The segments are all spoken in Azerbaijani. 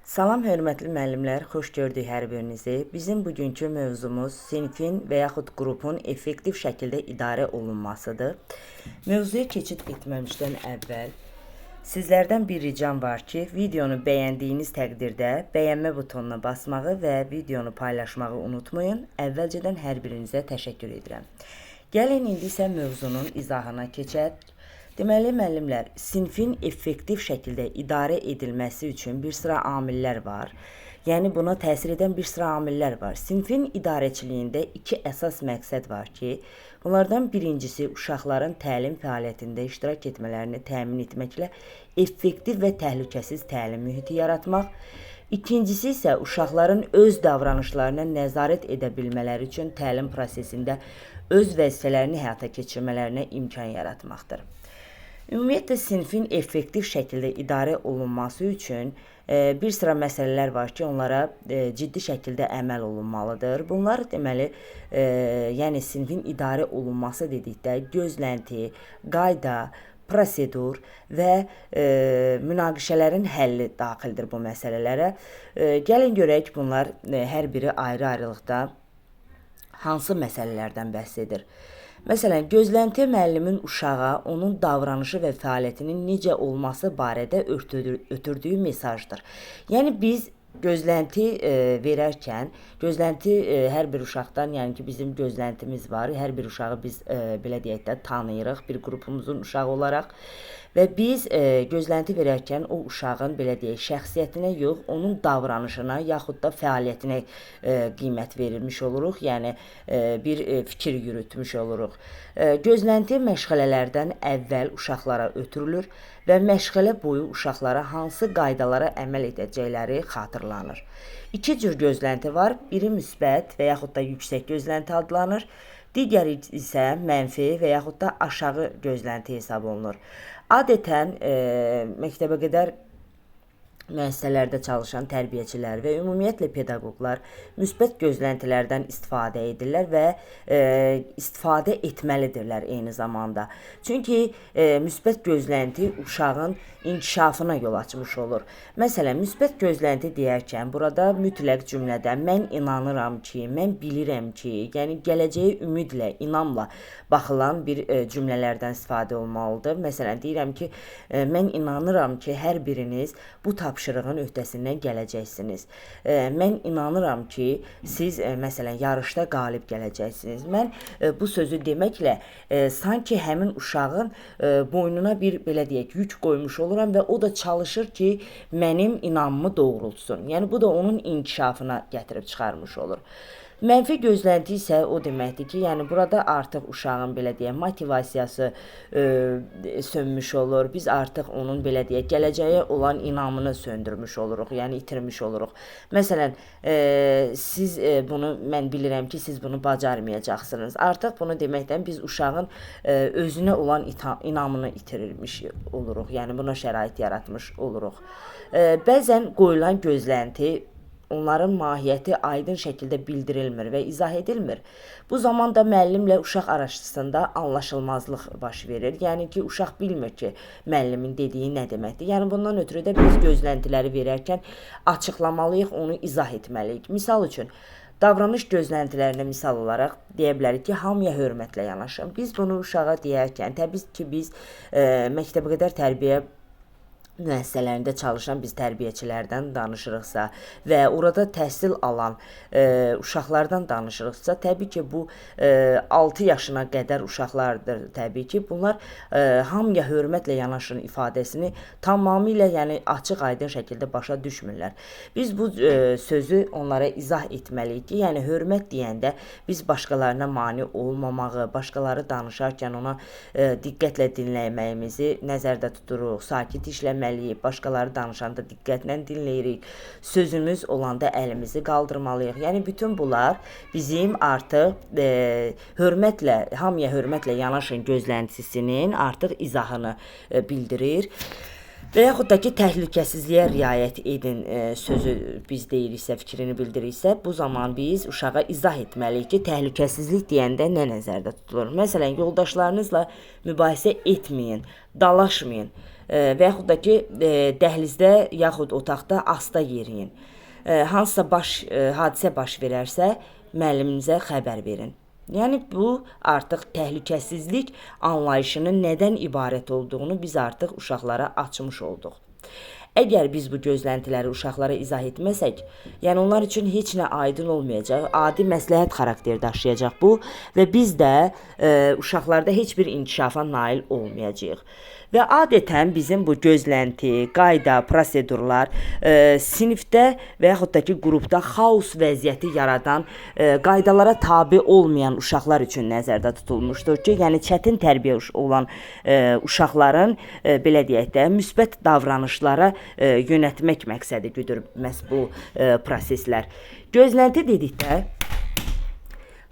Salam hörmətli müəllimlər, xoş gördük hər birinizi. Bizim bugünkü mövzumuz sinfin və yaxud qrupun effektiv şəkildə idarə olunmasıdır. Mövzuya keçid etməmişdən əvvəl sizlərdən bir ricam var ki, videonu bəyəndiyiniz təqdirdə bəyənmə butonuna basmağı və videonu paylaşmağı unutmayın. Əvvəlcədən hər birinizə təşəkkür edirəm. Gəlin indi isə mövzunun izahına keçək. Deməli, müəllimlər, sinfin effektiv şəkildə idarə edilməsi üçün bir sıra amillər var. Yəni, buna təsir edən bir sıra amillər var. Sinfin idarəçiliyində iki əsas məqsəd var ki, bunlardan birincisi uşaqların təlim fəaliyyətində iştirak etmələrini təmin etməklə effektiv və təhlükəsiz təlim mühiti yaratmaq. İkincisi isə uşaqların öz davranışlarına nəzarət edə bilmələri üçün təlim prosesində öz vəzifələrini həyata keçirmələrinə imkan yaratmaqdır. Ümumiyyətlə, sinfin effektiv şəkildə idarə olunması üçün bir sıra məsələlər var ki, onlara ciddi şəkildə əməl olunmalıdır. Bunlar deməli, yəni sinfin idarə olunması dedikdə gözlənti, qayda, prosedur və münaqişələrin həlli daxildir bu məsələlərə. Gəlin görək, bunlar hər biri ayrı-ayrılıqda hansı məsələlərdən bəhs edir. Məsələn, gözlənti müəllimin uşağa onun davranışı və fəaliyyətinin necə olması barədə ötürdüyü mesajdır. Yəni, biz gözlənti verərkən, gözlənti hər bir uşaqdan, yəni ki, bizim gözləntimiz var. Hər bir uşağı biz, belə deyək də, tanıyırıq bir qrupumuzun uşağı olaraq. Və biz gözlənti verərkən o uşağın, belə deyək, şəxsiyyətinə yox, onun davranışına yaxud da fəaliyyətinə qiymət verilmiş oluruq, yəni bir fikir yürütmüş oluruq. Gözlənti məşğələlərdən əvvəl uşaqlara ötürülür və məşğələ boyu uşaqlara hansı qaydalara əməl edəcəkləri xatırlanır. İki cür gözlənti var, biri müsbət və yaxud da yüksək gözlənti adlanır, digəri isə mənfi və yaxud da aşağı gözlənti hesab olunur. Adətən məktəbə qədər müəssisələrdə çalışan tərbiyəçilər və ümumiyyətlə pedaqoqlar müsbət gözləntilərdən istifadə edirlər və istifadə etməlidirlər eyni zamanda. Çünki müsbət gözlənti uşağın inkişafına yol açmış olur. Məsələn, müsbət gözlənti deyərkən burada mütləq cümlədə mən inanıram ki, mən bilirəm ki, yəni gələcəyə ümidlə, inamla baxılan bir cümlələrdən istifadə olmalıdır. Məsələn, deyirəm ki, mən inanıram ki, hər biriniz bu tapşırığın öhdəsindən gələcəksiniz. Mən inanıram ki, siz məsələn yarışda qalib gələcəksiniz. Mən bu sözü deməklə sanki həmin uşağın boynuna bir belə deyək yük qoymuş oluram və o da çalışır ki, mənim inamımı doğrultsun. Yəni bu da onun inkişafına gətirib çıxarmış olur. Mənfi gözlənti isə o deməkdir ki, yəni burada artıq uşağın belə deyək motivasiyası sönmüş olur. Biz artıq onun belə deyək gələcəyə olan inamını söndürmüş oluruq, yəni itirmiş oluruq. Məsələn, siz bunu mən bilirəm ki, siz bunu bacarmayacaqsınız. Artıq bunu deməkdən biz uşağın özünə olan inamını itirilmiş oluruq. Yəni buna şərait yaratmış oluruq. Bəzən qoyulan gözlənti onların mahiyyəti aydın şəkildə bildirilmir və izah edilmir. Bu zaman da müəllimlə uşaq arasında anlaşılmazlıq baş verir. Yəni ki, uşaq bilmir ki, müəllimin dediyi nə deməkdir. Yəni bundan ötürü də biz gözləntiləri verərkən açıqlamalıyıq, onu izah etməliyik. Misal üçün, davranış gözləntilərinə misal olaraq deyə bilərik ki, hamıya hörmətlə yanaşın. Biz bunu uşağa deyərkən, təbii ki, biz məktəbə qədər tərbiyə müəssisələrində çalışan biz tərbiyəçilərdən danışırıqsa və orada təhsil alan uşaqlardan danışırıqsa, təbii ki, bu 6 yaşına qədər uşaqlardır təbii ki. Bunlar hamıya hörmətlə yanaşın ifadəsini tamamilə, yəni açıq-aydın şəkildə başa düşmürlər. Biz bu sözü onlara izah etməliyik ki, yəni hörmət deyəndə biz başqalarına mane olmamağı, başqaları danışarkən ona diqqətlə dinləməyimizi nəzərdə tuturuq, sakit işləməliyik. Başqaları danışanda diqqətlə dinləyirik. Sözümüz olanda əlimizi qaldırmalıyıq. Yəni bütün bunlar bizim artıq hörmətlə, hamıya hörmətlə yanaşın gözləntisinin artıq izahını bildirir. Və yaxud da ki, təhlükəsizliyə riayət edin sözü biz deyiriksə, fikrini bildiriksə, bu zaman biz uşağa izah etməliyik ki, təhlükəsizlik deyəndə nə nəzərdə tutulur? Məsələn, yoldaşlarınızla mübahisə etməyin, dalaşmayın. və yaxud da ki, dəhlizdə yaxud otaqda asta yeriyin. Hansısa hadisə baş verərsə, müəlliminizə xəbər verin. Yəni bu artıq təhlükəsizlik anlayışının nədən ibarət olduğunu biz artıq uşaqlara açmış olduq. Əgər biz bu gözləntiləri uşaqlara izah etməsək, yəni onlar üçün heç nə aydın olmayacaq, adi məsləhət xarakteri daşıyacaq bu və biz də uşaqlarda heç bir inkişafa nail olmayacağıq. Və adətən bizim bu gözlənti, qayda, prosedurlar sinifdə və yaxud da ki, qrupda xaos vəziyyəti yaradan, qaydalara tabe olmayan uşaqlar üçün nəzərdə tutulmuşdur ki, yəni çətin tərbiyə olan uşaqların belə deyək də müsbət davranışlara yönətmək məqsədi güdür məhz bu proseslər. Gözlənti dedikdə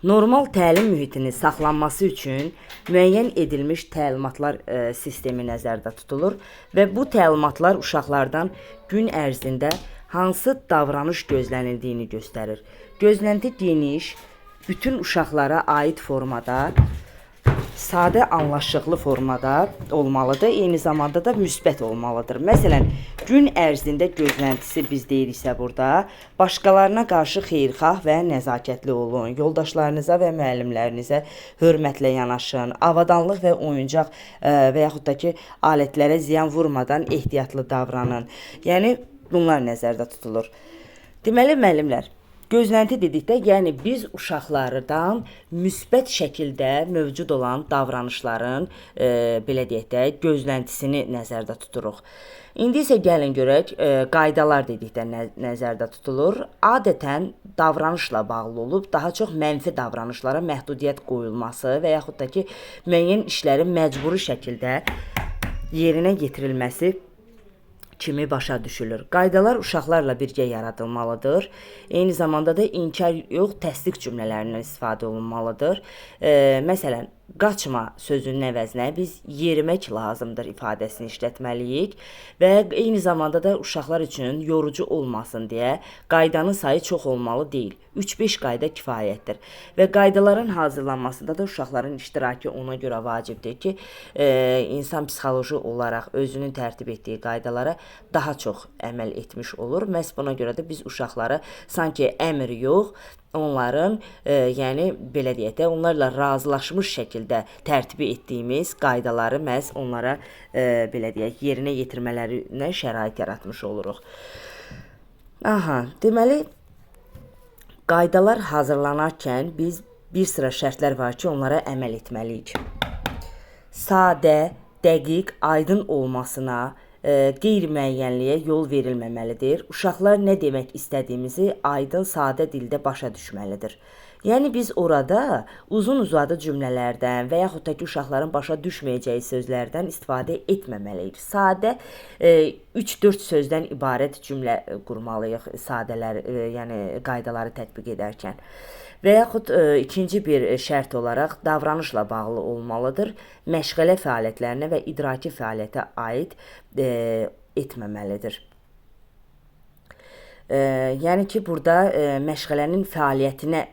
normal təlim mühitinin saxlanması üçün müəyyən edilmiş təlimatlar sistemi nəzərdə tutulur və bu təlimatlar uşaqlardan gün ərzində hansı davranış gözlənildiyini göstərir. Gözlənti geniş, bütün uşaqlara aid formada, sadə anlaşıqlı formada olmalıdır, eyni zamanda da müsbət olmalıdır. Məsələn, gün ərzində gözləntisi biz deyiriksə burada, başqalarına qarşı xeyirxah və nəzakətli olun, yoldaşlarınıza və müəllimlərinizə hörmətlə yanaşın, avadanlıq və oyuncaq və yaxud da ki, alətlərə ziyan vurmadan ehtiyatlı davranın. Yəni, bunlar nəzərdə tutulur. Deməli, müəllimlər, gözlənti dedikdə, yəni biz uşaqlardan müsbət şəkildə mövcud olan davranışların, belə deyək də, gözləntisini nəzərdə tuturuq. İndi isə gəlin görək, qaydalar dedikdə nəzərdə tutulur. Adətən davranışla bağlı olub, daha çox mənfi davranışlara məhdudiyyət qoyulması və yaxud da ki, müəyyən işlərin məcburi şəkildə yerinə yetirilməsi kimi başa düşülür. Qaydalar uşaqlarla birgə yaradılmalıdır. Eyni zamanda da inkar yox, təsdiq cümlələrindən istifadə olunmalıdır. Məsələn, qaçma sözünün əvəzinə biz yerimək lazımdır ifadəsini işlətməliyik və eyni zamanda da uşaqlar üçün yorucu olmasın deyə qaydanın sayı çox olmalı deyil. 3-5 qayda kifayətdir və qaydaların hazırlanmasında da uşaqların iştirakı ona görə vacibdir ki, insan psixoloji olaraq özünün tərtib etdiyi qaydalara daha çox əməl etmiş olur. Məhz buna görə də biz uşaqlara sanki əmr yox, onların, yəni belə deyək də, onlarla razılaşmış şəkildə tərtib etdiyimiz qaydaları məhz onlara belə deyək, yerinə yetirmələrinə şərait yaratmış oluruq. Deməli, qaydalar hazırlanarkən biz bir sıra şərtlər var ki, onlara əməl etməliyik. Sadə, dəqiq, aydın olmasına, qeyri-müəyyənliyə yol verilməməlidir. Uşaqlar nə demək istədiyimizi aydın, sadə dildə başa düşməlidir. Yəni biz orada uzun-uzadı cümlələrdən və yaxud da ki, uşaqların başa düşməyəcəyi sözlərdən istifadə etməməliyik. Sadə 3-4 sözdən ibarət cümlə qurmalıyıq, yəni qaydaları tətbiq edərkən. Və yaxud ikinci bir şərt olaraq davranışla bağlı olmalıdır. Məşğələ fəaliyyətlərinə və idraki fəaliyyətə aid etməməlidir. Yəni ki, burada məşğələnin fəaliyyətinə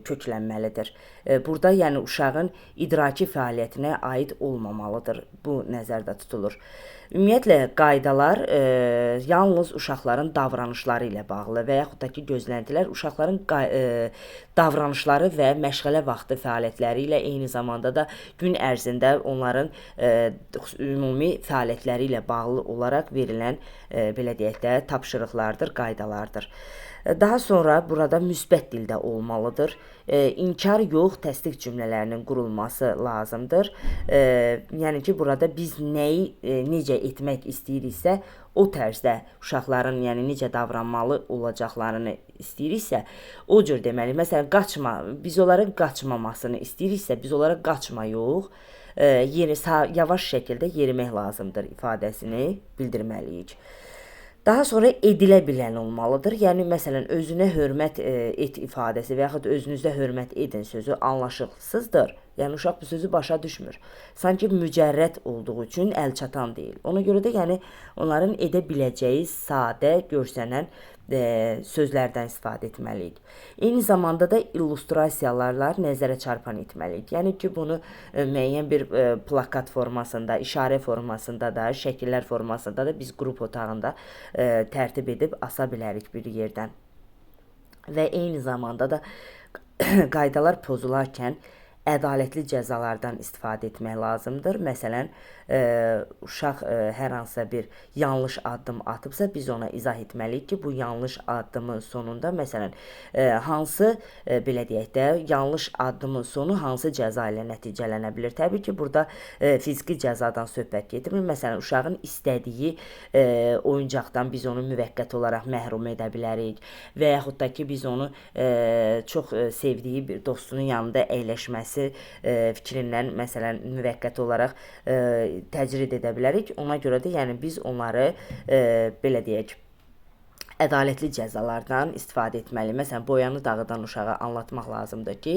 köklənməlidir. Burada yəni uşağın idraki fəaliyyətinə aid olmamalıdır. Bu nəzərdə tutulur. Ümumiyyətlə, qaydalar yalnız uşaqların davranışları ilə bağlı və yaxud da ki, gözləntilər uşaqların davranışları və məşğələ vaxtı fəaliyyətləri ilə eyni zamanda da gün ərzində onların ümumi fəaliyyətləri ilə bağlı olaraq verilən, belə deyək də, tapşırıqlardır, qaydalardır. Daha sonra burada müsbət dildə olmalıdır. İnkar yox, təsdiq cümlələrinin qurulması lazımdır. Yəni ki, burada biz nəyi necə etmək istəyiriksə, o tərzdə uşaqların yəni necə davranmalı olacaqlarını istəyiriksə, o cür deməli. Məsələn, qaçma, biz onların qaçmamasını istəyiriksə, biz onlara qaçma yox, yavaş şəkildə yerimək lazımdır ifadəsini bildirməliyik. Daha sonra edilə bilən olmalıdır. Yəni, məsələn, özünə hörmət et ifadəsi və yaxud özünüzə hörmət edin sözü anlaşılsızdır. Yəni uşaq bu sözü başa düşmür. Sanki mücərrəd olduğu üçün əlçatan deyil. Ona görə də yəni onların edə biləcəyi sadə, görsənən sözlərdən istifadə etməliyik. Eyni zamanda da illüstrasiyalarla nəzərə çarpan etməliyik. Yəni ki, bunu müəyyən bir plakat formasında, işarə formasında da, şəkillər formasında da biz qrup otağında tərtib edib asa bilərik bir yerdən. Və eyni zamanda da qaydalar pozularkən ədalətli cəzalardan istifadə etmək lazımdır. Məsələn, uşaq hər hansısa bir yanlış addım atıbsa, biz ona izah etməliyik ki, bu yanlış addımın sonunda, məsələn, hansı, belə deyək də, yanlış addımın sonu hansı cəza ilə nəticələnə bilir. Təbii ki, burada fiziki cəzadan söhbət gedir. Məsələn, uşağın istədiyi oyuncaqdan biz onu müvəqqəti olaraq məhrum edə bilərik və yaxud da ki, biz onu çox sevdiyi bir dostunun yanında əyləşməsi fikrindən məsələn müvəqqəti olaraq təcrid edə bilərik. Ona görə də yəni biz onları belə deyək, ədalətli cəzalardan istifadə etməliyik. Məsələn, boyanı dağıdan uşağa anlatmaq lazımdır ki,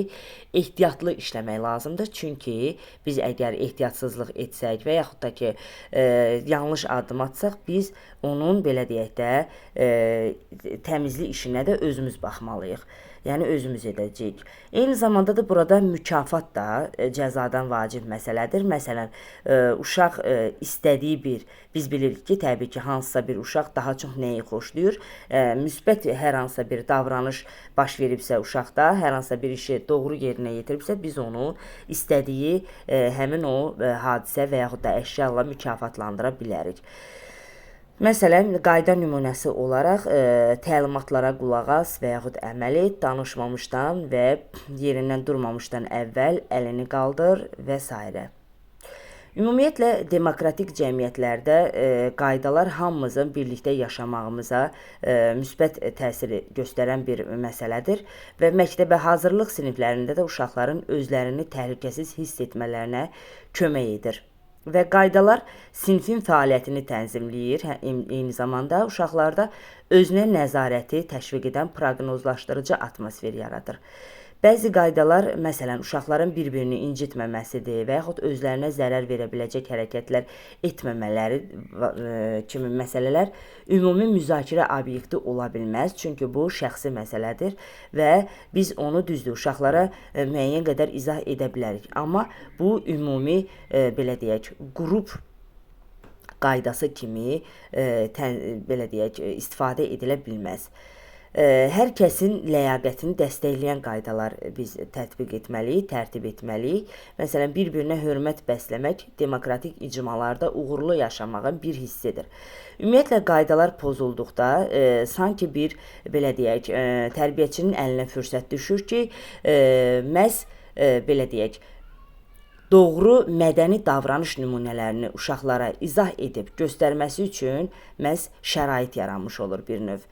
ehtiyatlı işləmək lazımdır. Çünki biz əgər ehtiyatsızlıq etsək və yaxud da ki, yanlış addım atsaq, biz onun belə deyək də təmizlik işinə də özümüz baxmalıyıq. Yəni özümüz edəcəyik. Eyni zamanda da burada mükafat da cəzadan vacib məsələdir. Məsələn, uşaq istədiyi bir, biz bilirik ki, təbii ki, hansısa bir uşaq daha çox nəyi xoşlayır? Müsbət hər hansısa bir davranış baş veribsə uşaqda, hər hansısa bir işi doğru yerinə yetiribsə, biz onu istədiyi həmin o hadisə və yaxud da əşyayla mükafatlandıra bilərik. Məsələn, qayda nümunəsi olaraq təlimatlara qulaq as və yaxud əməl et, danışmamışdan və yerindən durmamışdan əvvəl əlini qaldır və s. Ümumiyyətlə, demokratik cəmiyyətlərdə qaydalar hamımızın birlikdə yaşamağımıza müsbət təsir göstərən bir məsələdir və məktəbə hazırlıq siniflərində də uşaqların özlərini təhlükəsiz hiss etmələrinə kömək edir. Və qaydalar sinfin fəaliyyətini tənzimləyir, eyni zamanda uşaqlarda özünə nəzarəti təşviq edən proqnozlaşdırıcı atmosfer yaradır. Bəzi qaydalar, məsələn, uşaqların bir-birini incitməməsidir və yaxud özlərinə zərər verə biləcək hərəkətlər etməmələri kimi məsələlər ümumi müzakirə obyekti ola bilməz. Çünki bu şəxsi məsələdir və biz onu düzdür, uşaqlara müəyyən qədər izah edə bilərik. Amma bu ümumi, belə deyək, qrup qaydası kimi belə deyək, istifadə edilə bilməz. Hər kəsin ləyaqətini dəstəkləyən qaydalar biz tətbiq etməliyik, tərtib etməliyik. Məsələn, bir-birinə hörmət bəsləmək demokratik icmalarda uğurlu yaşamağın bir hissidir. Ümumiyyətlə, qaydalar pozulduqda sanki bir, belə deyək, tərbiyəçinin əlinə fürsət düşür ki, məhz, belə deyək, doğru mədəni davranış nümunələrini uşaqlara izah edib göstərməsi üçün məhz şərait yaranmış olur bir növ.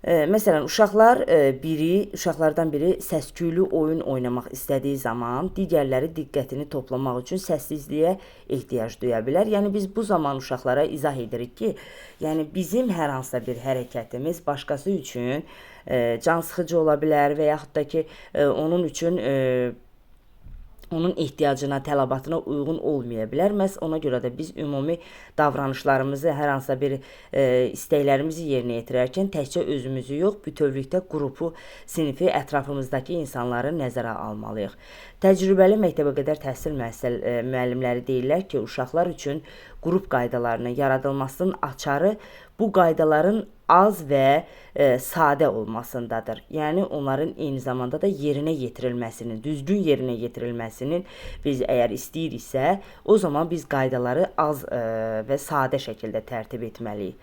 Məsələn, uşaqlardan biri səsküylü oyun oynamaq istədiyi zaman digərləri diqqətini toplamaq üçün səssizliyə ehtiyac duya bilər. Yəni biz bu zaman uşaqlara izah edirik ki, yəni bizim hər hansısa bir hərəkətimiz başqası üçün cansıxıcı ola bilər və yaxud da ki, onun üçün onun ehtiyacına, tələbatına uyğun olmaya bilər. Məhz ona görə də biz ümumi davranışlarımızı, hər hansısa bir istəklərimizi yerinə yetirərkən təkcə özümüzü yox, bütövlükdə qrupu, sinifi, ətrafımızdakı insanları nəzərə almalıyıq. Təcrübəli məktəbəqədər təhsil müəllimləri deyirlər ki, uşaqlar üçün qrup qaydalarının yaradılmasının açarı bu qaydaların az və sadə olmasındadır. Yəni onların eyni zamanda da yerinə yetirilməsinin, düzgün yerinə yetirilməsinin biz əgər istəyiriksə, o zaman biz qaydaları az və sadə şəkildə tərtib etməliyik.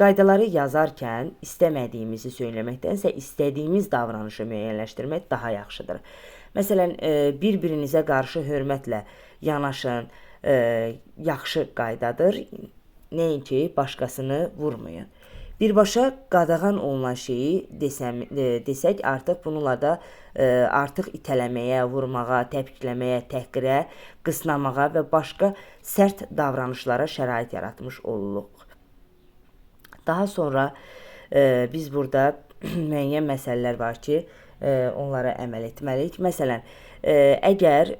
Qaydaları yazarkən istəmədiyimizi söyləməkdənsə istədiyimiz davranışı müəyyənləşdirmək daha yaxşıdır. Məsələn, bir-birinizə qarşı hörmətlə yanaşın, yaxşı qaydadır. Nəinki başqasını vurmayın. Birbaşa qadağan olunan şeyi desək, artıq bununla da artıq itələməyə, vurmağa, təpikləməyə, təhqirə, qısnamağa və başqa sərt davranışlara şərait yaratmış oluruq. Daha sonra biz burada müəyyən məsələlər var ki, onlara əməl etməliyik. Məsələn, Əgər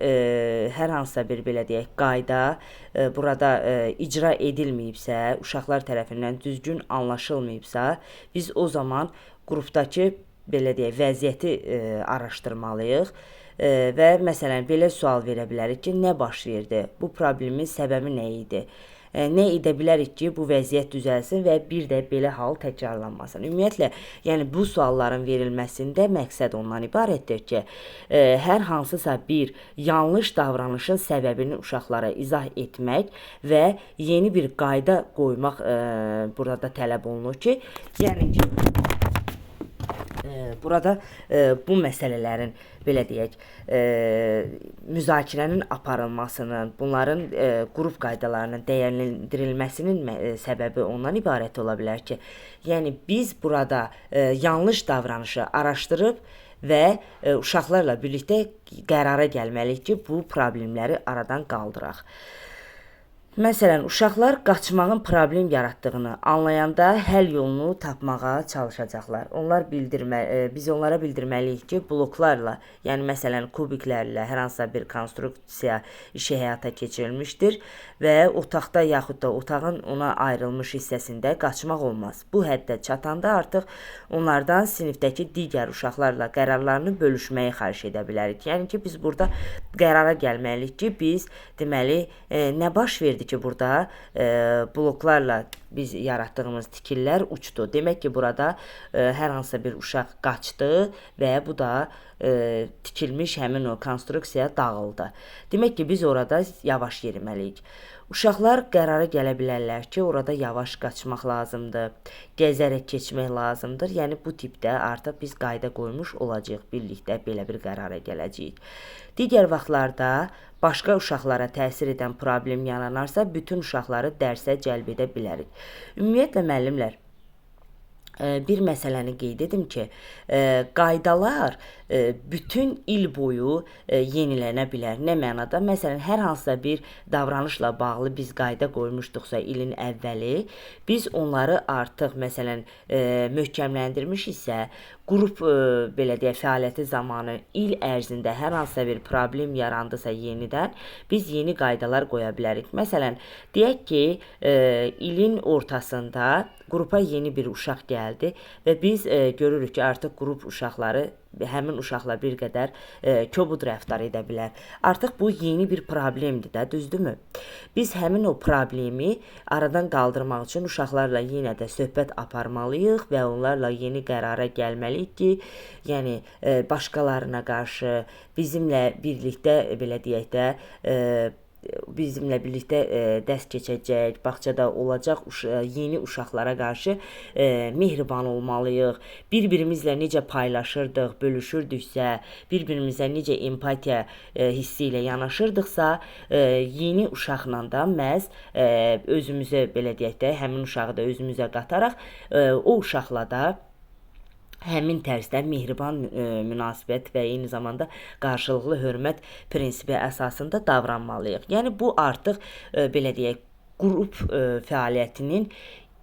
hər hansısa bir belə deyək qayda burada icra edilməyibsə, uşaqlar tərəfindən düzgün anlaşılmayıbsa, biz o zaman qrupdakı belə deyək vəziyyəti araşdırmalıyıq. Və məsələn belə sual verə bilərik ki, nə baş verdi? Bu problemin səbəbi nə idi? Nə edə bilərik ki, bu vəziyyət düzəlsin və bir də belə hal təkrarlanmasın. Ümumiyyətlə, yəni bu sualların verilməsində məqsəd ondan ibarətdir ki, hər hansısa bir yanlış davranışın səbəbini uşaqlara izah etmək və yeni bir qayda qoymaq burada tələb olunur ki, yəni ki, burada bu məsələlərin belə deyək, müzakirənin aparılmasının, bunların qrup qaydalarının dəyərləndirilməsinin səbəbi ondan ibarət ola bilər ki, yəni biz burada yanlış davranışı araşdırıb və uşaqlarla birlikdə qərara gəlməliyik ki, bu problemləri aradan qaldıraq. Məsələn, uşaqlar qaçmağın problem yaratdığını anlayanda həll yolunu tapmağa çalışacaqlar. Biz onlara bildirməliyik ki, bloklarla, yəni məsələn kubiklərlə hər hansısa bir konstruksiya işi həyata keçirilmişdir və otaqda yaxud da otağın ona ayrılmış hissəsində qaçmaq olmaz. Bu həddə çatanda artıq onlardan sinifdəki digər uşaqlarla qərarlarını bölüşməyi xahiş edə bilərik. Yəni ki, biz burada qərara gəlməliyik ki, biz deməli nə baş verdi ki, burada bloklarla biz yaratdığımız tikillər uçdu. Demək ki, burada hər hansısa bir uşaq qaçdı və bu da tikilmiş həmin o konstruksiya dağıldı. Demək ki, biz orada yavaş yeriməliyik. Uşaqlar qərara gələ bilərlər ki, orada yavaş qaçmaq lazımdır, gəzərək keçmək lazımdır. Yəni bu tipdə artıq biz qayda qoymuş olacağıq, birlikdə belə bir qərara gələcəyik. Digər vaxtlarda başqa uşaqlara təsir edən problem yaranarsa, bütün uşaqları dərsə cəlb edə bilərik. Ümumiyyətlə müəllimlər, bir məsələni qeyd edim ki, qaydalar bütün il boyu yenilənə bilər. Nə mənada? Məsələn, hər hansısa bir davranışla bağlı biz qayda qoymuşduqsa ilin əvvəli, biz onları artıq məsələn möhkəmləndirmişiksə, qrup belə deyək fəaliyyəti zamanı il ərzində hər hansısa bir problem yarandısa yenidən biz yeni qaydalar qoya bilərik. Məsələn, deyək ki, ilin ortasında qrupa yeni bir uşaq gəldi və biz görürük ki, artıq qrup uşaqları həmin uşaqla bir qədər kobud rəftar edə bilər. Artıq bu yeni bir problemdir də, düzdürmü? Biz həmin o problemi aradan qaldırmaq üçün uşaqlarla yenə də söhbət aparmalıyıq və onlarla yeni qərara gəlməliyik ki, yəni başqalarına qarşı bizimlə birlikdə belə deyək də bizimlə birlikdə dərs keçəcək, bağçada olacaq yeni uşaqlara qarşı mehriban olmalıyıq. Bir-birimizlə necə paylaşırdıq, bölüşürdüksə, bir-birimizə necə empatiya hissi ilə yanaşırdıqsa, yeni uşaqla da məhz özümüzü belə deyək də, həmin uşağı da özümüzə qataraq o uşaqla da həmin tərzdə mehriban münasibət və eyni zamanda qarşılıqlı hörmət prinsipi əsasında davranmalıyıq. Yəni bu artıq belə deyək qrup fəaliyyətinin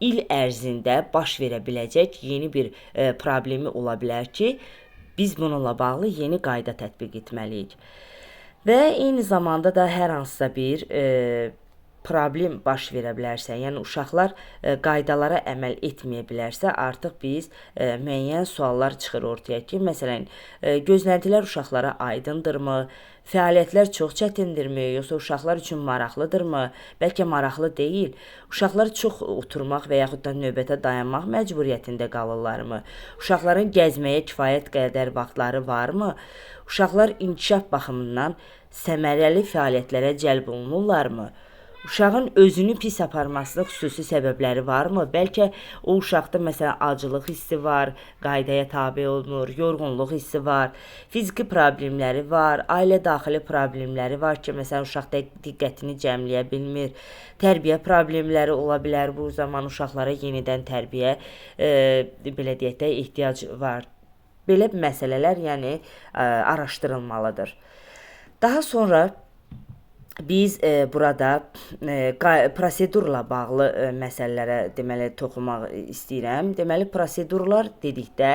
il ərzində baş verə biləcək yeni bir problemi ola bilər ki, biz bununla bağlı yeni qayda tətbiq etməliyik. Və eyni zamanda da hər hansısa bir problem baş verə bilərsə, yəni uşaqlar qaydalara əməl etməyə bilərsə, artıq biz müəyyən suallar çıxır ortaya ki, məsələn, gözləntilər uşaqlara aydındırmı, fəaliyyətlər çox çətindirmi, yoxsa uşaqlar üçün maraqlıdırmı, bəlkə maraqlı deyil, uşaqlar çox oturmaq və yaxud da növbətə dayanmaq məcburiyyətində qalırlarmı, uşaqların gəzməyə kifayət qədər vaxtları varmı, uşaqlar inkişaf baxımından səmərəli fəaliyyətlərə cəlb olunurlarmı? Uşağın özünü pis aparmasının xüsusi səbəbləri varmı? Bəlkə o uşaqda məsələn acılıq hissi var, qaydaya tabe olmur, yorğunluq hissi var, fiziki problemləri var, ailə daxili problemləri var ki, məsələn uşaq diqqətini cəmləyə bilmir, tərbiyə problemləri ola bilər. Bu zaman uşaqlara yenidən tərbiyə belə deyək də ehtiyac var. Belə məsələlər yəni araşdırılmalıdır. Daha sonra Biz burada prosedurla bağlı məsələlərə deməli toxunmaq istəyirəm. Deməli prosedurlar dedikdə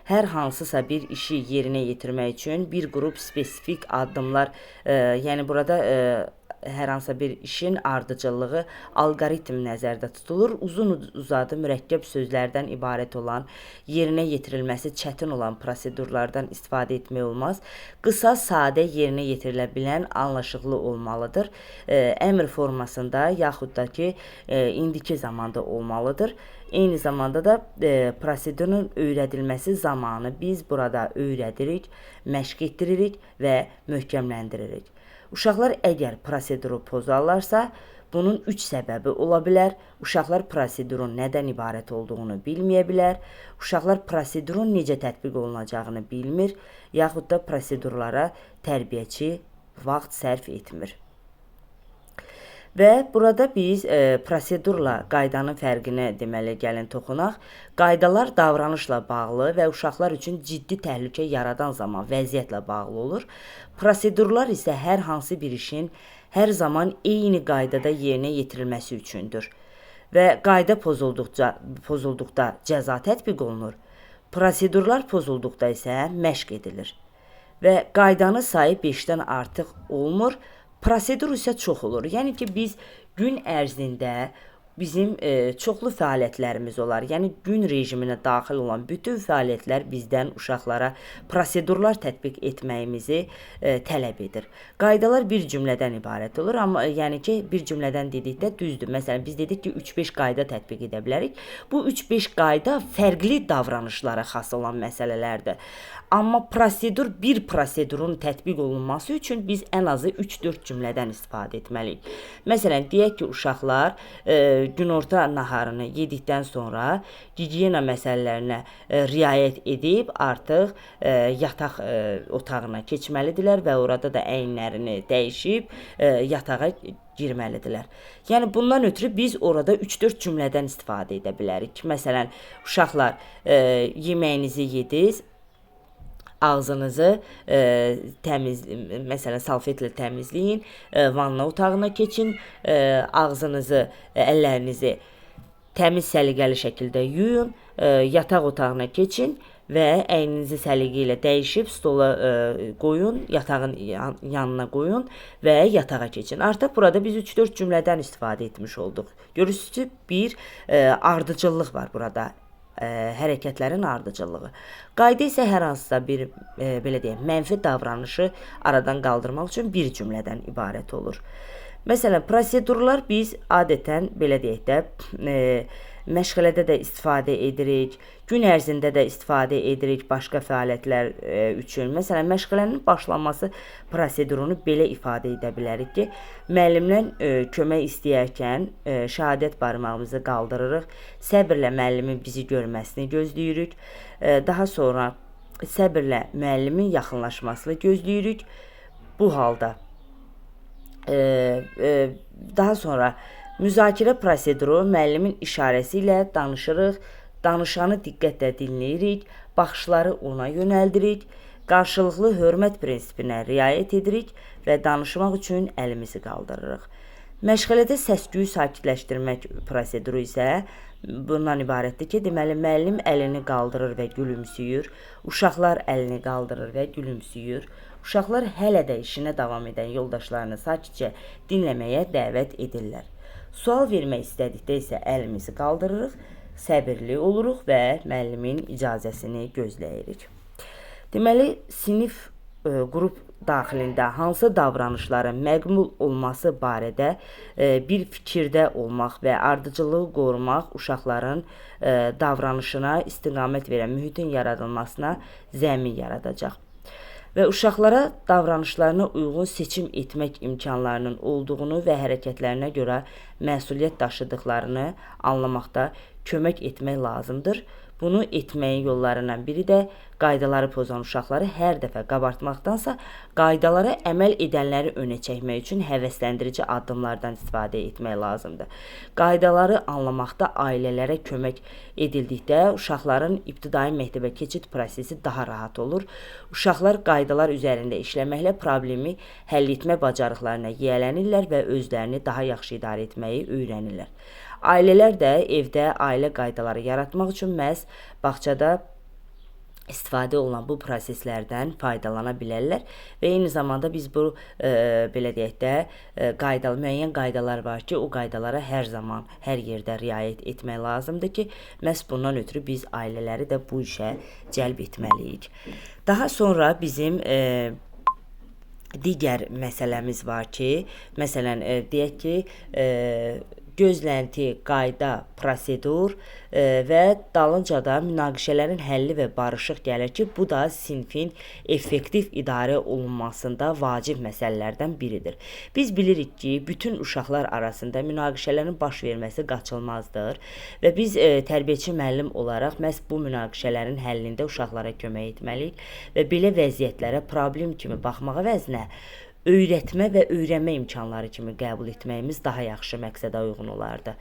hər hansısa bir işi yerinə yetirmək üçün bir qrup spesifik addımlar, yəni burada hər hansısa bir işin ardıcıllığı alqoritm nəzərdə tutulur. Uzun-uzadı mürəkkəb sözlərdən ibarət olan, yerinə yetirilməsi çətin olan prosedurlardan istifadə etmək olmaz. Qısa, sadə, yerinə yetirilə bilən, anlaşıqlı olmalıdır. Əmr formasında yaxud da ki, indiki zamanda olmalıdır. Eyni zamanda da prosedurun öyrədilməsi zamanı biz burada öyrədirik, məşq etdiririk və möhkəmləndiririk. Uşaqlar əgər proseduru pozarlarsa, bunun 3 səbəbi ola bilər. Uşaqlar prosedurun nədən ibarət olduğunu bilməyə bilər. Uşaqlar prosedurun necə tətbiq olunacağını bilmir, yaxud da prosedurlara tərbiyəçi vaxt sərf etmir. Və burada biz prosedurla qaydanın fərqinə deməli gəlin toxunaq. Qaydalar davranışla bağlı və uşaqlar üçün ciddi təhlükə yaradan zaman vəziyyətlə bağlı olur. Prosedurlar isə hər hansı bir işin hər zaman eyni qaydada yerinə yetirilməsi üçündür. Və qayda pozulduqda cəza tətbiq olunur. Prosedurlar pozulduqda isə məşq edilir. Və qaydanın sayı 5-dən artıq olmur. Prosedur isə çox olur. Yəni ki, biz gün ərzində bizim çoxlu fəaliyyətlərimiz olar. Yəni gün rejiminə daxil olan bütün fəaliyyətlər bizdən uşaqlara prosedurlar tətbiq etməyimizi tələb edir. Qaydalar bir cümlədən ibarət olur, amma yəni ki, bir cümlədən dedikdə düzdür. Məsələn, biz dedik ki, 3-5 qayda tətbiq edə bilərik. Bu 3-5 qayda fərqli davranışlara xas olan məsələlərdir. Amma prosedur bir prosedurun tətbiq olunması üçün biz ən azı 3-4 cümlədən istifadə etməliyik. Məsələn, deyək ki, uşaqlar günorta naharını yedikdən sonra gigiyena məsələlərinə riayət edib artıq yataq otağına keçməlidirlər və orada da əyinlərini dəyişib yatağa girməlidirlər. Yəni bundan ötürü biz orada 3-4 cümlədən istifadə edə bilərik. Məsələn, uşaqlar yeməyinizi yediniz, ağzınızı məsələn salfetlə təmizləyin, vanna otağına keçin, ağzınızı, əllərinizi təmiz səliqəli şəkildə yuyun, yataq otağına keçin və əyninizi səliqə ilə dəyişib stola qoyun, yatağın yanına qoyun və yatağa keçin. Artıq burada biz 3-4 cümlədən istifadə etmiş olduq. Görürsünüz ki, bir ardıcıllıq var burada. Hərəkətlərin ardıcıllığı. Qayda isə hər hansısa bir belə deyək, mənfi davranışı aradan qaldırmaq üçün bir cümlədən ibarət olur. Məsələn, prosedurlar biz adətən belə deyək də məşğələdə də istifadə edirik, gün ərzində də istifadə edirik başqa fəaliyyətlər üçün. Məsələn, məşğələnin başlanması prosedurunu belə ifadə edə bilərik ki, müəllimdən kömək istəyərkən şəhadət barmağımızı qaldırırıq, səbirlə müəllimin bizi görməsini gözləyirik, daha sonra səbirlə müəllimin yaxınlaşmasını gözləyirik. Bu halda daha sonra müzakirə proseduru müəllimin işarəsi ilə danışırıq, danışanı diqqətlə dinləyirik, baxışları ona yönəldirik, qarşılıqlı hörmət prinsipinə riayət edirik və danışmaq üçün əlimizi qaldırırıq. Məşğələdə səs-küyü sakitləşdirmək proseduru isə bundan ibarətdir ki, deməli müəllim əlini qaldırır və gülümsüyür, uşaqlar əlini qaldırır və gülümsüyür. Uşaqlar hələ də işinə davam edən yoldaşlarını sakitcə dinləməyə dəvət edirlər. Sual vermək istədikdə isə əlimizi qaldırırıq, səbirli oluruq və müəllimin icazəsini gözləyirik. Deməli, sinif qrup daxilində hansı davranışların məqbul olması barədə bir fikirdə olmaq və ardıcıllığı qorumaq uşaqların davranışına istiqamət verən mühitin yaradılmasına zəmin yaradacaq. Və uşaqlara davranışlarına uyğun seçim etmək imkanlarının olduğunu və hərəkətlərinə görə məsuliyyət daşıdıqlarını anlamaqda kömək etmək lazımdır. Bunu etməyin yollarından biri də qaydaları pozan uşaqları hər dəfə qabartmaqdansa, qaydalara əməl edənləri önə çəkmək üçün həvəsləndirici addımlardan istifadə etmək lazımdır. Qaydaları anlamaqda ailələrə kömək edildikdə uşaqların ibtidai məktəbə keçid prosesi daha rahat olur. Uşaqlar qaydalar üzərində işləməklə problemi həll etmə bacarıqlarına yiyələnirlər və özlərini daha yaxşı idarə etməyi öyrənirlər. Ailələr də evdə ailə qaydaları yaratmaq üçün məhz bağçada istifadə olunan bu proseslərdən faydalana bilərlər və eyni zamanda biz bu belə deyək də müəyyən qaydalar var ki, o qaydalara hər zaman, hər yerdə riayət etmək lazımdır ki, məhz bundan ötürü biz ailələri də bu işə cəlb etməliyik. Daha sonra bizim digər məsələmiz var ki, məsələn, deyək ki, gözlənti, qayda, prosedur və dalınca da münaqişələrin həlli və barışıq gəlir ki, bu da sinfin effektiv idarə olunmasında vacib məsələlərdən biridir. Biz bilirik ki, bütün uşaqlar arasında münaqişələrin baş verməsi qaçılmazdır və biz tərbiyəçi müəllim olaraq məhz bu münaqişələrin həllində uşaqlara kömək etməliyik və belə vəziyyətlərə problem kimi baxmaq əvəzinə öyrətmə və öyrənmə imkanları kimi qəbul etməyimiz daha yaxşı məqsədə uyğun olardı.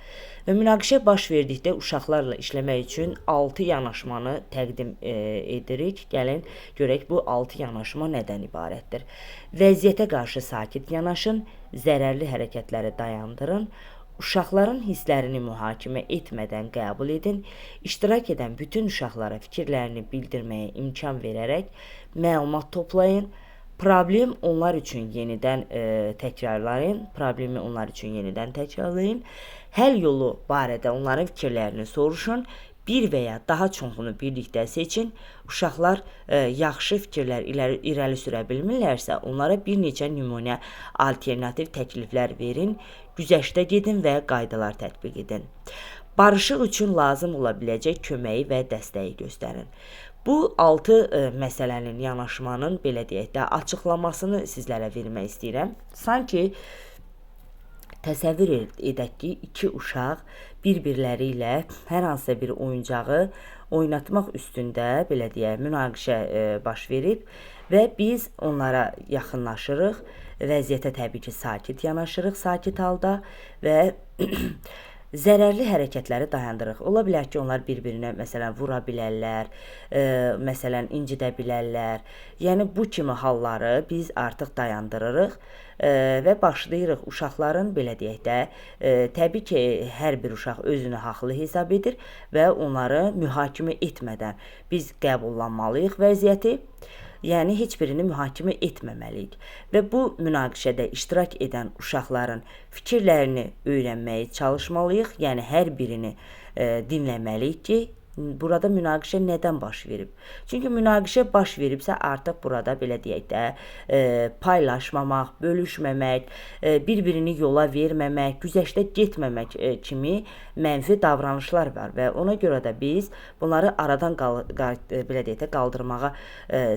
Və münaqişə baş verdikdə uşaqlarla işləmək üçün 6 yanaşmanı təqdim edirik. Gəlin görək bu 6 yanaşma nədən ibarətdir. Vəziyyətə qarşı sakit yanaşın, zərərli hərəkətləri dayandırın, uşaqların hisslərini mühakimə etmədən qəbul edin, iştirak edən bütün uşaqlara fikirlərini bildirməyə imkan verərək məlumat toplayın, problemi onlar üçün yenidən təkrarlayın, həll yolu barədə onların fikirlərini soruşun, bir və ya daha çoxunu birlikdə seçin. Uşaqlar yaxşı fikirlər irəli sürə bilmirlərsə, onlara bir neçə nümunə alternativ təkliflər verin, güzəştə gedin və qaydalar tətbiq edin. Barışıq üçün lazım ola biləcək köməyi və dəstəyi göstərin. Bu 6 məsələnin, yanaşmanın belə deyək də açıqlamasını sizlərə vermək istəyirəm. Sanki təsəvvür edək ki, 2 uşaq bir-birləri ilə hər hansısa bir oyuncağı oynatmaq üstündə belə deyək münaqişə baş verib və biz onlara yaxınlaşırıq, vəziyyətə təbii ki, sakit yanaşırıq, sakit halda və zərərli hərəkətləri dayandırıq. Ola bilər ki, onlar bir-birinə məsələn vura bilərlər, məsələn incidə bilərlər. Yəni bu kimi halları biz artıq dayandırırıq və başlayırıq uşaqların belə deyək də təbii ki, hər bir uşaq özünü haqlı hesab edir və onları mühakimə etmədən biz qəbullanmalıyıq vəziyyəti. Yəni heç birini mühakimə etməməliyik və bu münaqişədə iştirak edən uşaqların fikirlərini öyrənməyə çalışmalıyıq. Yəni hər birini dinləməliyik ki, burada münaqişə nədən baş verib? Çünki münaqişə baş veribsə artıq burada belə deyək də paylaşmamaq, bölüşməmək, bir-birini yola verməmək, güzəştə getməmək kimi mənfi davranışlar var və ona görə də biz bunları aradan belə deyək də qaldırmağa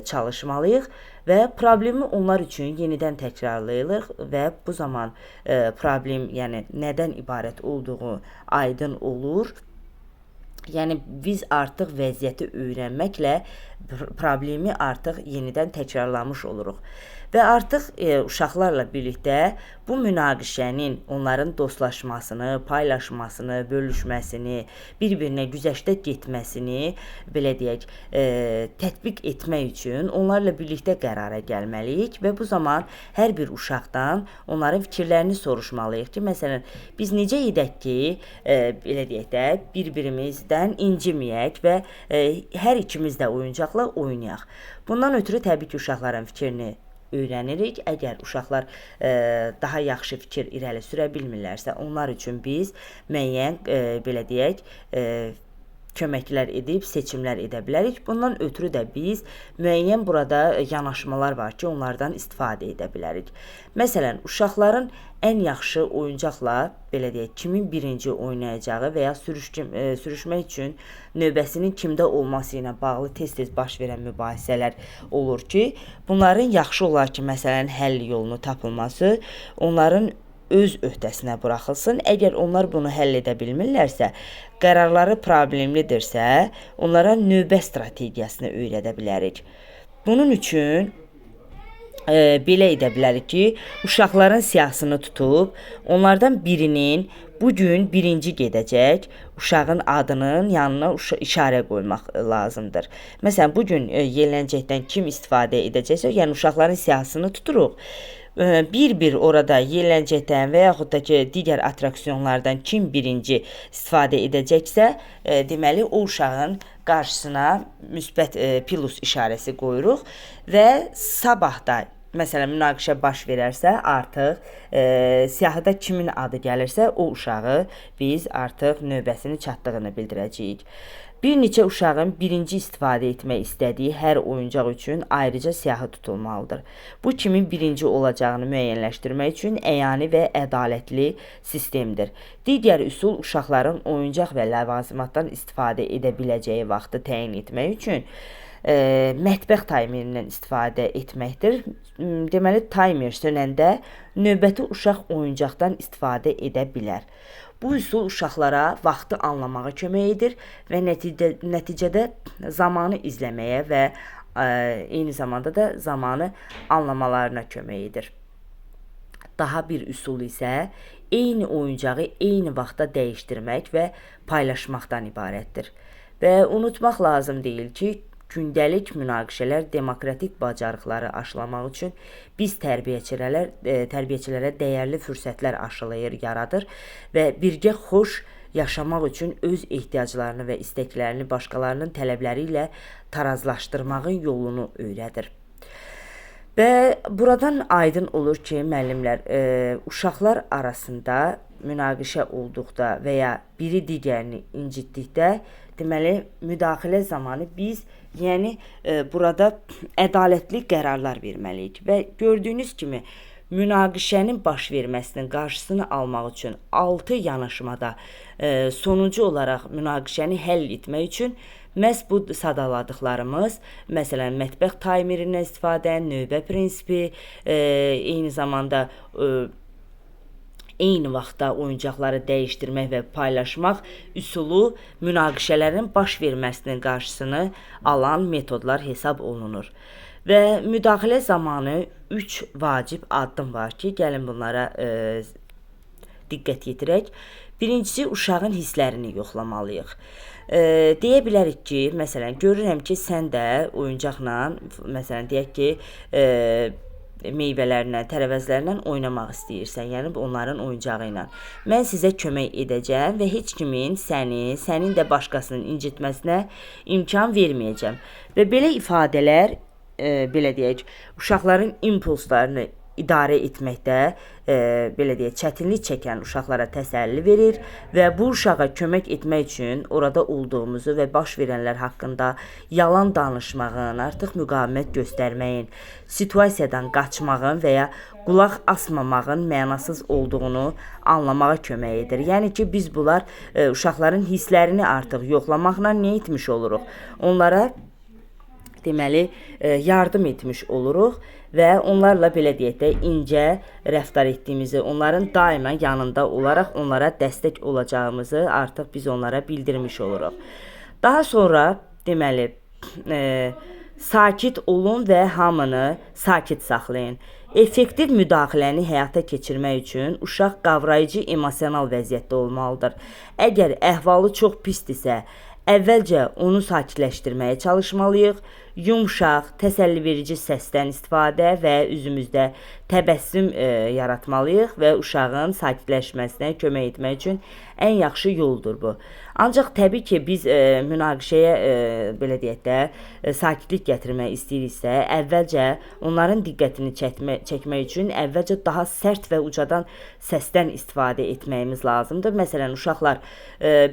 çalışmalıyıq və problemi onlar üçün yenidən təkrarlayırıq və bu zaman problem, yəni nədən ibarət olduğu aydın olur. Yəni biz artıq vəziyyəti öyrənməklə problemi artıq yenidən təkrarlamış oluruq. Və artıq uşaqlarla birlikdə bu münaqişənin onların dostlaşmasını, paylaşmasını, bölüşməsini, bir-birinə güzəştə getməsini belə deyək, tətbiq etmək üçün onlarla birlikdə qərara gəlməliyik və bu zaman hər bir uşaqdan onların fikirlərini soruşmalıyıq ki, məsələn, biz necə edək ki, belə deyək də bir-birimizdən inciməyək və hər ikimiz də oyuncaqla oynayaq. Bundan ötürü təbii ki, uşaqların fikrini öyrənirik. Əgər uşaqlar daha yaxşı fikir irəli sürə bilmirlərsə, onlar üçün biz müəyyən belə deyək, köməklər edib seçimlər edə bilərik. Bundan ötürü də biz müəyyən burada yanaşmalar var ki, onlardan istifadə edə bilərik. Məsələn, uşaqların ən yaxşı oyuncaqla belə deyək, kimin birinci oynayacağı və ya sürüşmək üçün növbəsinin kimdə olması ilə bağlı tez-tez baş verən mübahisələr olur ki, bunların yaxşı olar ki, məsələn, həll yolunu tapılması, onların öz öhdəsinə buraxılsın. Əgər onlar bunu həll edə bilmirlərsə, qərarları problemlidirsə, onlara növbə strategiyasını öyrədə bilərik. Bunun üçün belə edə bilərik ki, uşaqların siyahısını tutub, onlardan birinin bugün birinci gedəcək uşağın adının yanına işarə qoymaq lazımdır. Məsələn, bugün yelənəcəkdən kim istifadə edəcəksə, yəni uşaqların siyahısını tuturuq. Bir-bir orada yelənəcəkdən və yaxud da ki, digər atraksiyonlardan kim birinci istifadə edəcəksə, deməli, o uşağın qarşısına müsbət plus işarəsi qoyuruq və sabah da məsələn, münaqişə baş verərsə, artıq siyahıda kimin adı gəlirsə, o uşağı biz artıq növbəsini çatdığını bildirəcəyik. Bir neçə uşağın birinci istifadə etmək istədiyi hər oyuncaq üçün ayrıca siyahı tutulmalıdır. Bu kimin birinci olacağını müəyyənləşdirmək üçün əyani və ədalətli sistemdir. Digər üsul uşaqların oyuncaq və ləvazimatdan istifadə edə biləcəyi vaxtı təyin etmək üçün mətbəx taymerindən istifadə etməkdir. Deməli, taymer sönəndə növbəti uşaq oyuncaqdan istifadə edə bilər. Bu üsul uşaqlara vaxtı anlamağa kömək edir və nəticədə zamanı izləməyə və eyni zamanda da zamanı anlamalarına kömək edir. Daha bir üsul isə eyni oyuncağı eyni vaxtda dəyişdirmək və paylaşmaqdan ibarətdir. Və unutmaq lazım deyil ki, gündəlik münaqişələr demokratik bacarıqları aşılamaq üçün biz tərbiyəçilərə dəyərli fürsətlər aşılayır, yaradır və birgə xoş yaşamaq üçün öz ehtiyaclarını və istəklərini başqalarının tələbləri ilə tarazlaşdırmağın yolunu öyrədir. Və buradan aydın olur ki, müəllimlər, uşaqlar arasında münaqişə olduqda və ya biri digərini incitdikdə, deməli, müdaxilə zamanı biz burada ədalətli qərarlar verməliyik və gördüyünüz kimi münaqişənin baş verməsinin qarşısını almaq üçün 6 yanaşmada sonuncu olaraq münaqişəni həll etmək üçün məhz bu sadaladıqlarımız, məsələn, mətbəx taymerindən istifadə, növbə prinsipi, eyni zamanda eyni vaxtda oyuncaqları dəyişdirmək və paylaşmaq üsulu münaqişələrin baş verməsinin qarşısını alan metodlar hesab olunur. Və müdaxilə zamanı 3 vacib addım var ki, gəlin bunlara diqqət yetirək. Birincisi, uşağın hisslərini yoxlamalıyıq. Deyə bilərik ki, məsələn, görürəm ki, sən də oyuncaqla, məsələn, deyək ki, meyvələrlə, tərəvəzlərlə oynamaq istəyirsən, yəni onların oyuncağı ilə. Mən sizə kömək edəcəm və heç kimin sənin də başqasının incitməsinə imkan verməyəcəm. Və belə ifadələr, belə deyək, uşaqların impulslarını idarə etməkdə belə deyək, çətinlik çəkən uşaqlara təsəlli verir və bu uşağa kömək etmək üçün orada olduğumuzu və baş verənlər haqqında yalan danışmağın, artıq müqavimət göstərməyin, situasiyadan qaçmağın və ya qulaq asmamağın mənasız olduğunu anlamağa kömək edir. Yəni ki, biz bunlar uşaqların hisslərini artıq yoxlamaqla nə etmiş oluruq? Onlara deməli, yardım etmiş oluruq və onlarla belə deyək də incə rəftar etdiyimizi, onların daima yanında olaraq onlara dəstək olacağımızı artıq biz onlara bildirmiş oluruq. Daha sonra deməli, sakit olun və hamını sakit saxlayın. Effektiv müdaxiləni həyata keçirmək üçün uşaq qavrayıcı emosional vəziyyətdə olmalıdır. Əgər əhvalı çox pisdirsə, əvvəlcə onu sakitləşdirməyə çalışmalıyıq. Yumşaq, təsəlliverici səsdən istifadə və üzümüzdə təbəssüm yaratmalıyıq və uşağın sakitləşməsinə kömək etmək üçün ən yaxşı yoldur bu. Ancaq təbii ki, biz münaqişəyə belə deyək də sakitlik gətirmək istəyiriksə, əvvəlcə onların diqqətini çəkmək üçün əvvəlcə daha sərt və ucadan səsdən istifadə etməyimiz lazımdır. Məsələn, uşaqlar,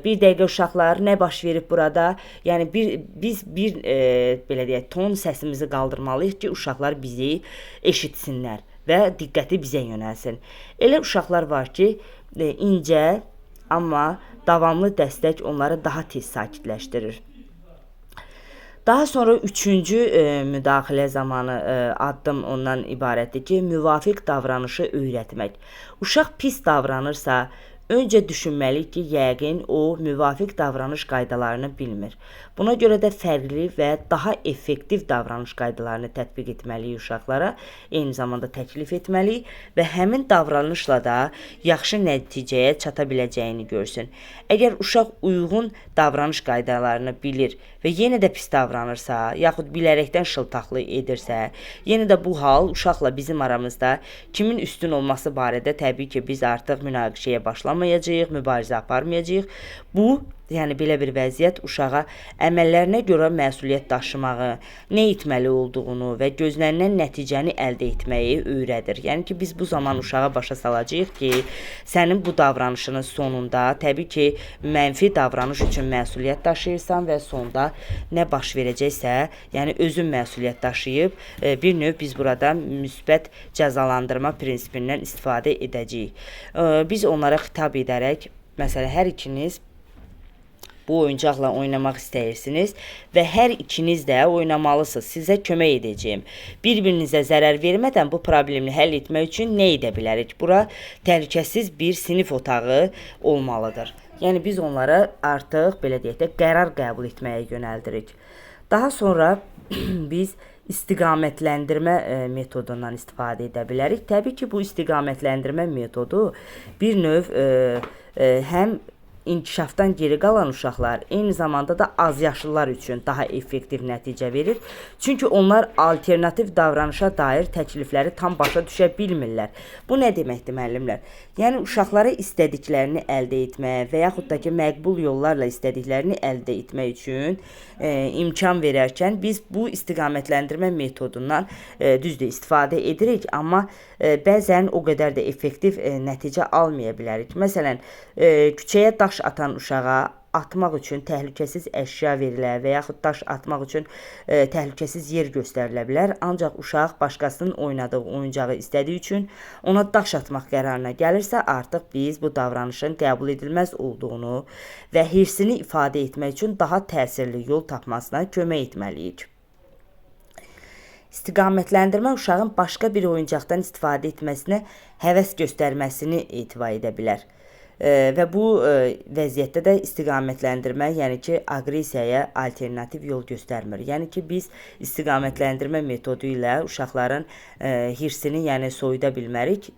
bir dəqiqə uşaqlar, nə baş verib burada? Yəni biz belə deyək, ton səsimizi qaldırmalıyıq ki, uşaqlar bizi eşitsinlər və diqqəti bizə yönəlsin. Elə uşaqlar var ki, incə, amma davamlı dəstək onları daha tez sakitləşdirir. Daha sonra üçüncü müdaxilə zamanı addım ondan ibarətdir ki, müvafiq davranışı öyrətmək. Uşaq pis davranırsa, öncə düşünməliyik ki, yəqin o müvafiq davranış qaydalarını bilmir. Buna görə də fərqli və daha effektiv davranış qaydalarını tətbiq etməliyik uşaqlara, eyni zamanda təklif etməliyik və həmin davranışla da yaxşı nəticəyə çata biləcəyini görsün. Əgər uşaq uyğun davranış qaydalarını bilir və yenə də pis davranırsa, yaxud bilərəkdən şıltaqlı edirsə, yenə də bu hal uşaqla bizim aramızda kimin üstün olması barədə təbii ki, biz artıq münaqişəyə başlamayacağıq, mübarizə aparmayacağıq. Bu, yəni belə bir vəziyyət uşağa əməllərinə görə məsuliyyət daşımağı, nə etməli olduğunu və gözlənilən nəticəni əldə etməyi öyrədir. Yəni ki, biz bu zaman uşağa başa salacağıq ki, sənin bu davranışının sonunda təbii ki, mənfi davranış üçün məsuliyyət daşıyırsan və sonda nə baş verəcəksə, yəni özün məsuliyyət daşıyıb, bir növ biz burada müsbət cəzalandırma prinsipindən istifadə edəcəyik. Biz onlara xitab edərək, məsələn, hər ikiniz bu oyuncaqla oynamaq istəyirsiniz və hər ikiniz də oynamalısınız. Sizə kömək edəcəyim. Bir-birinizə zərər vermədən bu problemi həll etmək üçün nə edə bilərik? Bura təhlükəsiz bir sinif otağı olmalıdır. Yəni biz onlara artıq belə deyək də qərar qəbul etməyə yönəldirik. Daha sonra biz istiqamətləndirmə metodundan istifadə edə bilərik. Təbii ki, bu istiqamətləndirmə metodu bir növ həm inkişafdan geri qalan uşaqlar, eyni zamanda da azyaşlılar üçün daha effektiv nəticə verir. Çünki onlar alternativ davranışa dair təklifləri tam başa düşə bilmirlər. Bu nə deməkdir, müəllimlər? Yəni uşaqlara istədiklərini əldə etməyə və yaxud da ki, məqbul yollarla istədiklərini əldə etmək üçün imkan verərkən biz bu istiqamətləndirmə metodundan düzdür istifadə edirik, amma bəzən o qədər də effektiv nəticə almaya bilərik. Məsələn, küçəyə daş atan uşağa atmaq üçün təhlükəsiz əşya verilə və yaxud daş atmaq üçün təhlükəsiz yer göstərilə bilər. Ancaq uşaq başqasının oynadığı oyuncağı istədiyi üçün ona daş atmaq qərarına gəlirsə, artıq biz bu davranışın qəbul edilməz olduğunu və hirsini ifadə etmək üçün daha təsirli yol tapmasına kömək etməliyik. İstiqamətləndirmə uşağın başqa bir oyuncaqdan istifadə etməsinə həvəs göstərməsini etibar edə bilər. Və bu vəziyyətdə də istiqamətləndirmə, yəni ki, aqressiyaya alternativ yol göstərmir. Yəni ki, biz istiqamətləndirmə metodu ilə uşaqların hirsini, yəni soyuda bilmərik.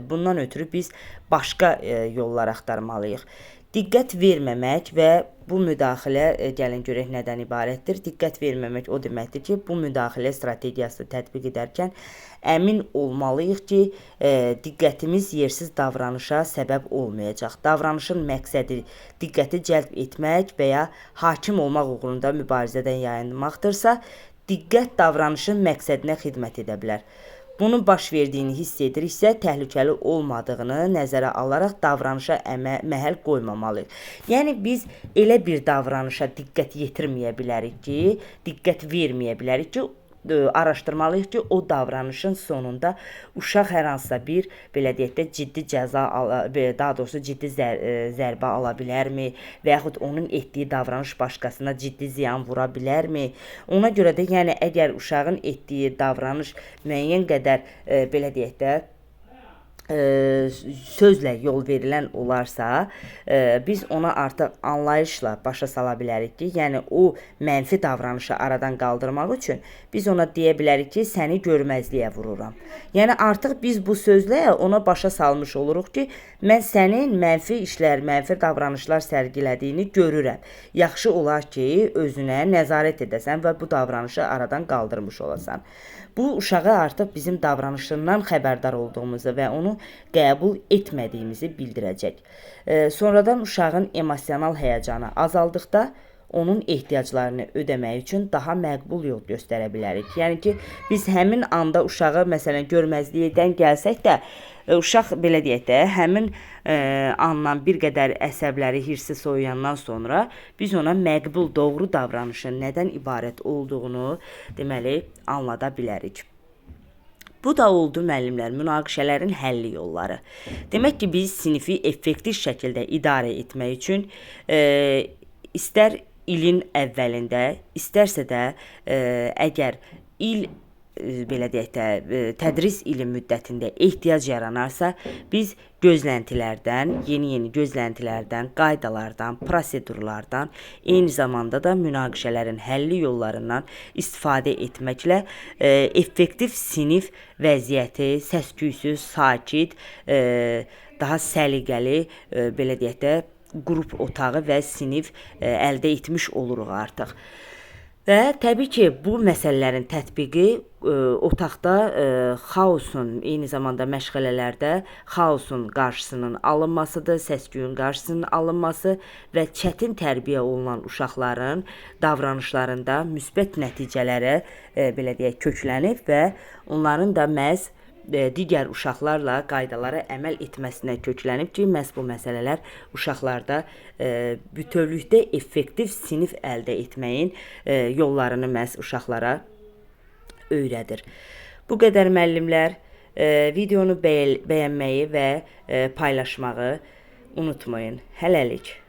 Bundan ötürü biz başqa yollar axtarmalıyıq. Diqqət verməmək və bu müdaxilə gəlin görək nədən ibarətdir. Diqqət verməmək o deməkdir ki, bu müdaxilə strategiyası tətbiq edərkən əmin olmalıyıq ki, diqqətimiz yersiz davranışa səbəb olmayacaq. Davranışın məqsədi diqqəti cəlb etmək və ya hakim olmaq uğrunda mübarizədən yayınmaqdırsa, diqqət davranışın məqsədinə xidmət edə bilər. Bunun baş verdiyini hiss ediriksə, təhlükəli olmadığını nəzərə alaraq davranışa məhəl qoymamalıyıq. Yəni biz elə bir davranışa diqqət yetirməyə bilərik ki, diqqət verməyə bilərik ki, araşdırmalıyıq ki, o davranışın sonunda uşaq hər hansısa bir, belə deyək də, ciddi cəza, daha doğrusu ciddi zərbə ala bilərmi və yaxud onun etdiyi davranış başqasına ciddi ziyan vura bilərmi? Ona görə də, yəni əgər uşağın etdiyi davranış müəyyən qədər, belə deyək də, sözlə yol verilən olarsa, biz ona artıq anlayışla başa sala bilərik ki, yəni o mənfi davranışı aradan qaldırmaq üçün biz ona deyə bilərik ki, səni görməzliyə vururam. Yəni artıq biz bu sözlə ona başa salmış oluruq ki, mən sənin mənfi işlər, mənfi davranışlar sərgilədiyini görürəm. Yaxşı olar ki, özünə nəzarət edəsən və bu davranışı aradan qaldırmış olasan. Bu uşağa artıq bizim davranışından xəbərdar olduğumuzu və onu qəbul etmədiyimizi bildirəcək. Sonradan uşağın emosional həyəcanı azaldıqda onun ehtiyaclarını ödəmək üçün daha məqbul yol göstərə bilərik. Yəni ki, biz həmin anda uşağı məsələn görməzlikdən gəlsək də, uşaq belə deyək də, həmin andan bir qədər əsəbləri, hirsi soyuyandan sonra biz ona məqbul, doğru davranışın nədən ibarət olduğunu deməli anlada bilərik. Bu da oldu müəllimlər, münaqişələrin həlli yolları. Demək ki, biz sinifi effektiv şəkildə idarə etmək üçün istər ilin əvvəlində, istərsə də əgər il belə deyək də tədris ili müddətində ehtiyac yaranarsa, biz gözləntilərdən, yeni gözləntilərdən, qaydalardan, prosedurlardan, eyni zamanda da münaqişələrin həlli yollarından istifadə etməklə effektiv sinif vəziyyəti, səs-küysüz, sakit, daha səliqəli, belə deyək də qrup otağı və sinif əldə etmiş oluruq artıq. Və təbii ki, bu məsələlərin tətbiqi otaqda xaosun, eyni zamanda məşğələlərdə xaosun qarşısının alınmasıdır, səs-küyün qarşısının alınması və çətin tərbiyə olunan uşaqların davranışlarında müsbət nəticələrə belə deyək köklənib və onların da məhz digər uşaqlarla qaydalara əməl etməsinə köklənib ki, məhz bu məsələlər uşaqlarda bütövlükdə effektiv sinif əldə etməyin yollarını məhz uşaqlara öyrədir. Bu qədər müəllimlər, videonu bəyənməyi və paylaşmağı unutmayın. Hələlik.